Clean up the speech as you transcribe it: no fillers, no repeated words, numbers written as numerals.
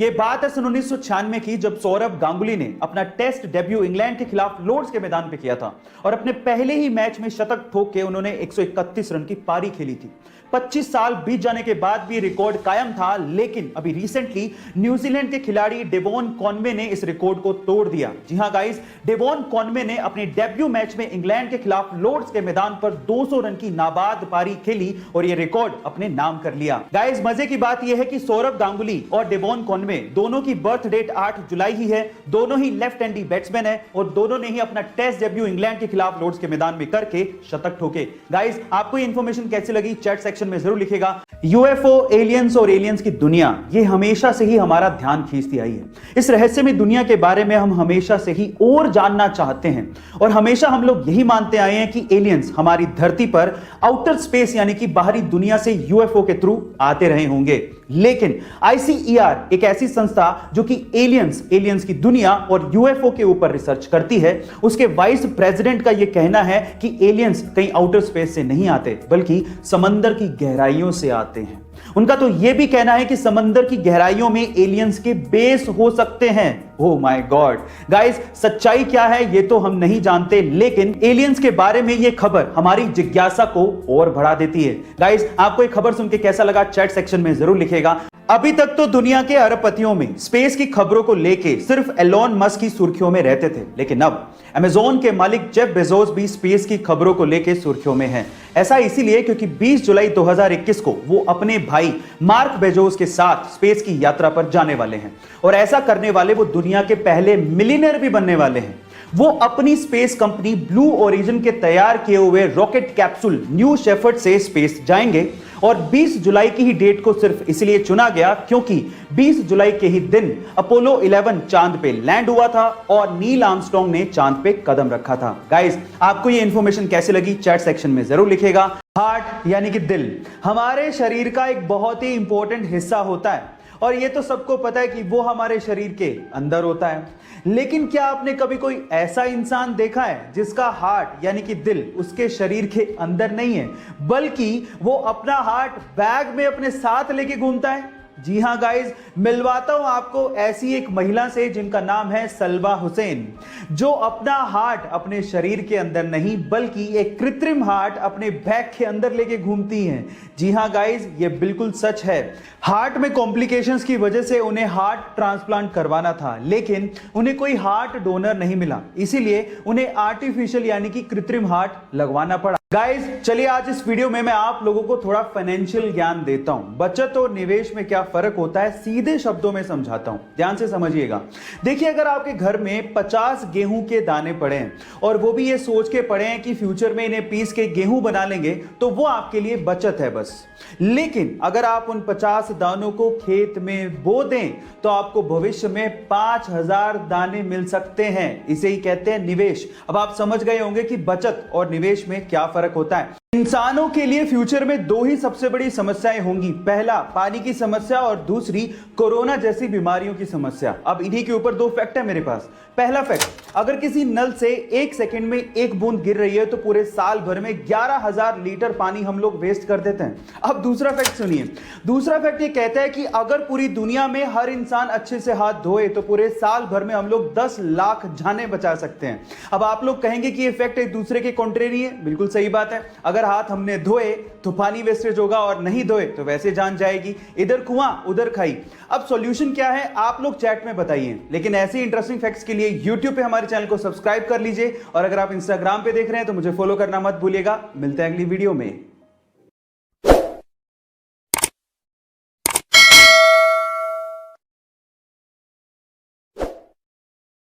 ये बात है सन 1996 की, जब सौरव गांगुली ने अपना टेस्ट डेब्यू इंग्लैंड के खिलाफ लॉर्ड्स के मैदान पे किया था और अपने पहले ही मैच में शतक ठोक के उन्होंने 131 रन की पारी खेली थी। 25 साल बीत जाने के बाद भी रिकॉर्ड कायम था, लेकिन अभी रिसेंटली न्यूजीलैंड के खिलाड़ी डेवॉन कॉनवे ने इस रिकॉर्ड को तोड़ दिया। जी हां गाइस, डेवॉन कॉनवे ने अपने डेब्यू मैच में इंग्लैंड के खिलाफ लॉर्ड्स के मैदान पर 200 रन की नाबाद पारी खेली और यह रिकॉर्ड अपने नाम कर लिया। गाइस, मजे की बात यह है कि सौरव गांगुली और डेवॉन कॉनवे दोनों की बर्थ डेट 8 जुलाई ही है। दोनों ही लेफ्ट हैंडी बैट्समैन है और दोनों ने ही अपना टेस्ट डेब्यू इंग्लैंड के खिलाफ लॉर्ड्स के मैदान में करके शतक ठोके। गाइस, आपको ये इंफॉर्मेशन कैसी लगी चैट सेक्शन में जरूर लिखेगा। यूएफओ, एलियंस और एलियंस की दुनिया ये हमेशा से ही हमारा ध्यान खींचती आई है। इस रहस्यमय दुनिया के बारे में हम हमेशा से ही और जानना चाहते हैं और हमेशा हम लोग यही मानते आए हैं कि एलियंस हमारी धरती पर आउटर स्पेस यानी कि बाहरी दुनिया से यूएफओ के थ्रू आते रहे होंगे। लेकिन आईसीईआर एक ऐसी संस्था जो कि एलियंस की दुनिया और यूएफओ के ऊपर रिसर्च करती है, उसके वाइस प्रेसिडेंट का यह कहना है कि एलियंस कहीं आउटर स्पेस से नहीं आते बल्कि समंदर की गहराइयों से आते हैं। उनका तो यह भी कहना है कि समंदर की गहराइयों में एलियंस के बेस हो सकते हैं। ओह माय गॉड गाइस, सच्चाई क्या है ये तो हम नहीं जानते, लेकिन एलियंस के बारे में यह खबर हमारी जिज्ञासा को और बढ़ा देती है। गाइस, आपको ये खबर सुन के कैसा लगा चैट सेक्शन में जरूर लिखेगा। अभी तक तो दुनिया के अरबपतियों में स्पेस की खबरों को लेके सिर्फ एलोन मस्क की सुर्खियों में रहते थे, लेकिन अब अमेज़न के मालिक जेफ बेजोस भी स्पेस की खबरों को लेके सुर्खियों में हैं। ऐसा इसीलिए क्योंकि 20 जुलाई 2021 को वो अपने भाई मार्क बेजोस के साथ स्पेस की यात्रा पर जाने वाले हैं और ऐसा करने वाले वो दुनिया के पहले मिलियनेयर भी बनने वाले हैं। वो अपनी स्पेस कंपनी ब्लू ओरिजिन के तैयार किए हुए रॉकेट कैप्सूल न्यू शेफर्ड से स्पेस जाएंगे और 20 जुलाई की ही डेट को सिर्फ इसलिए चुना गया क्योंकि 20 जुलाई के ही दिन अपोलो 11 चांद पे लैंड हुआ था और नील आर्मस्ट्रांग ने चांद पे कदम रखा था। गाइस, आपको ये इंफॉर्मेशन कैसी लगी चैट सेक्शन में जरूर लिखेगा। हार्ट यानी कि दिल हमारे शरीर का एक बहुत ही इंपॉर्टेंट हिस्सा होता है और ये तो सबको पता है कि वो हमारे शरीर के अंदर होता है। लेकिन क्या आपने कभी कोई ऐसा इंसान देखा है जिसका हार्ट यानी कि दिल उसके शरीर के अंदर नहीं है, बल्कि वो अपना हार्ट बैग में अपने साथ लेके घूमता है? जी हां गाइस, मिलवाता हूं आपको ऐसी एक महिला से जिनका नाम है सलवा हुसैन, जो अपना हार्ट अपने शरीर के अंदर नहीं बल्कि एक कृत्रिम हार्ट अपने बैग के अंदर लेके घूमती हैं। जी हां गाइस, ये बिल्कुल सच है। हार्ट में कॉम्प्लिकेशंस की वजह से उन्हें हार्ट ट्रांसप्लांट करवाना था, लेकिन उन्हें कोई हार्ट डोनर नहीं मिला, इसीलिए उन्हें आर्टिफिशियल यानी कि कृत्रिम हार्ट लगवाना पड़ा। गाइस, चलिए आज इस वीडियो में मैं आप लोगों को थोड़ा फाइनेंशियल ज्ञान देता हूं। बचत और निवेश में क्या फर्क होता है सीधे शब्दों में समझाता हूं, ध्यान से समझिएगा। देखिए, अगर आपके घर में 50 गेहूं के दाने पड़े हैं और वो भी ये सोच के पड़े हैं कि फ्यूचर में इन्हें पीस के गेहूं बना लेंगे, तो वो आपके लिए बचत है बस। लेकिन अगर आप उन 50 दानों को खेत में बो दें तो आपको भविष्य में 5000 दाने मिल सकते हैं। इसे ही कहते हैं निवेश। अब आप समझ गए होंगे कि बचत और निवेश में क्या फर्क होता है। इंसानों के लिए फ्यूचर में दो ही सबसे बड़ी समस्याएं होंगी, पहला पानी की समस्या और दूसरी कोरोना जैसी बीमारियों की समस्या। अब इन्हीं के ऊपर दो फैक्ट है मेरे पास। पहला फैक्ट, अगर किसी नल से 1 सेकंड में 1 बूंद गिर रही है तो पूरे साल भर में 11,000 लीटर पानी हम लोग वेस्ट कर देते हैं। अब दूसरा फैक्ट सुनिए। दूसरा फैक्ट ये कहता है कि अगर पूरी दुनिया में हर इंसान अच्छे से हाथ धोए तो पूरे साल भर में हम लोग 10 लाख जाने बचा सकते हैं। अब आप लोग कहेंगे कि ये फैक्ट एक दूसरे के कॉन्ट्रेरी है। बिल्कुल सही बात है। अगर हाथ हमने धोए तो पानी वेस्टेज होगा और नहीं धोए तो वैसे जान जाएगी। इधर कुआं उधर खाई। अब सॉल्यूशन क्या है आप लोग चैट में बताइए। लेकिन ऐसे इंटरेस्टिंग फैक्ट्स के लिए यूट्यूब पे हमारे चैनल को सब्सक्राइब कर लीजिए और अगर आप इंस्टाग्राम पे देख रहे हैं तो मुझे फॉलो करना मत भूलिएगा। मिलते हैं अगली वीडियो में।